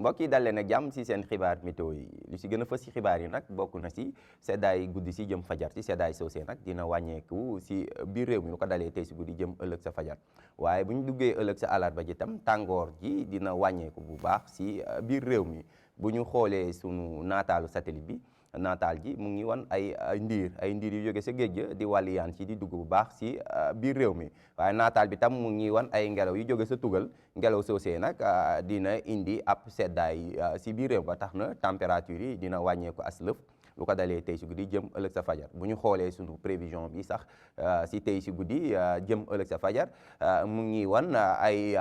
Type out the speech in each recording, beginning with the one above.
mbokk yi dal leen ak jàmm si seen xibaar météo yi lu si gën a fës si xibaar yi nag bokk na si seddaay guddi si jëm fajar si seddaay soosee nag dina wàññeeku si biir réew mi lu ko dalee tey si guddi jëm ëllëg sa fajar waaye bu ñu duggee ëllëg sa àllarba ji tam tàngoor ji dina wàññeeku bu baax si biir réew mi bu ñu xoolee sunu naataalu satellite bi naataal ji mu ngi wan ay ndiir yu jóge sa géej ga di wàlliyaan ci di dugg bu baax si biir réew mi waaye naataal bi tam mu ngi wan ay ngelaw yu jóge sa tugal ngelaw soosee nag dina indi ab seddaay si biir réew ba tax na température yi dina wàññeeku as lëf lu ko dalee tey si guddi jëm ëllëg sa fajar bu ñu xoolee sunu prévision bi sax si tey si guddi jëm ëllëg sa fajar mu ngi wan ay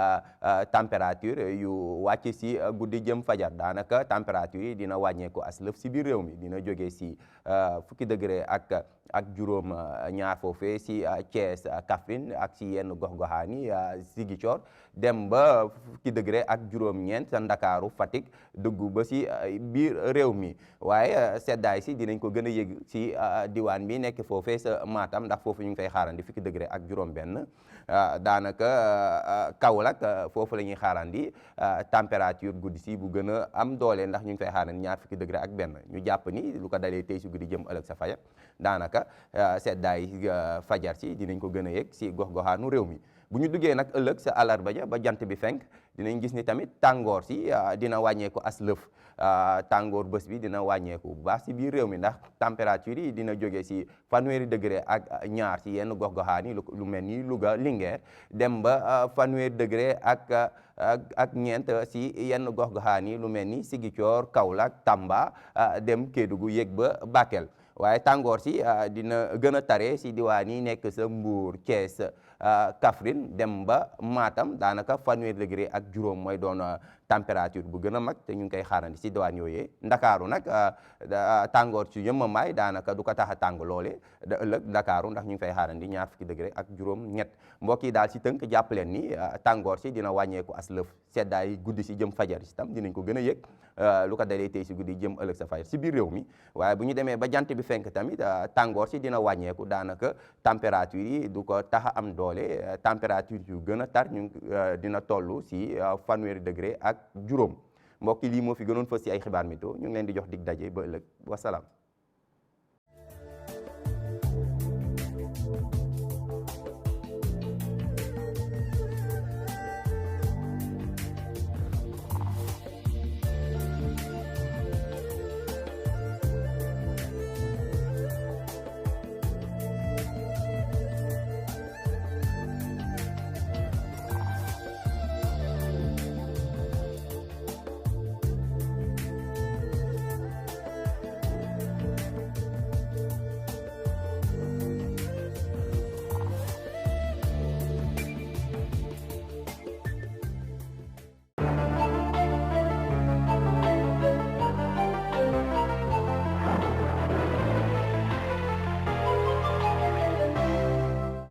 température yu wàcc si guddi jëm fajar daanaka température yi dina wàññeeku as lëf si biir réew mi dina jógee si fukki degré ak juróom ñaar foofee si Thiès Kaffrine ak si yenn gox-goxaan yi Ziguinchor dem ba fukki degré ak juróom-ñeent sa Ndakaaru Fatick dugg ba si biir réew mi waaye seddaay si dinañ ko gën a yëg si diwaan bi nekk foofee sa Matam ndax foofu ñu ngi fay xaarandi fukki degré ak juróom-benn daanaka Kaolack foofu la ñuy xaarandi température guddi si bu gën a am doole ndax ñu ngi fay xaarandi ñaar fukki degré ak benn ñu jàpp ni lu ko dalee tey si guddi jëm ëllëg sa fajar daanaka seddaay fajar si dinañ ko gën a yëg si gox-goxaanu réew mi bu ñu duggee nag ëllëg sa àllarba ja ba jant bi fenk dinañ gis ni tamit tàngoor si dina wàññeeku as lëf tàngoor bés bi dina wàññeeku bu baax si biir réew mi ndax température yi dina jóge si fanweeri degré ak ñaar si yenn gox-goxaan yi lu mel ni Louga Linguère dem ba fanweeri degré ak ñeent si yenn gox-goxaan yi lu mel ni Ziguinchor Kaolack Tamba dem Kédougou yéeg ba Bakel waaye tàngoor si dina gën a tare si diwaan yi nekk sa Mbour Thiès Kaffrine dem ba Matam daanaka fanweeri degré ak juróom mooy doon température bu gën a mag te ñu ngi koy xaarandi si diwaan yooyee Ndakaaru nag tàngoor ci yëmmamaay daanaka du ko tax a tàng loole da ëllëg Ndakaaru ndax ñu ngi fay xaarandi ñaar fukki degré ak juróom ñett mbokk yi daal si tënk jàpp leen ni tàngoor si dina wàññeeku as lëf seddaay guddi si jëm fajar si tam dinañ ko gën a yëg lu ko dalee tey si guddi jëm ëllëg sa fajar si biir réew mi waaye bu ñu demee ba jant bi fenk tamit tàngoor si dina wàññeeku daanaka température yi du ko tax a am doole température yu gën a tar ñu dina toll si fanweeri degré ak juróom mbokk yi lii moo fi gënoon fës si ay xibaar météo ñu ngi leen di jox dig daje ba ëllëg wasalaam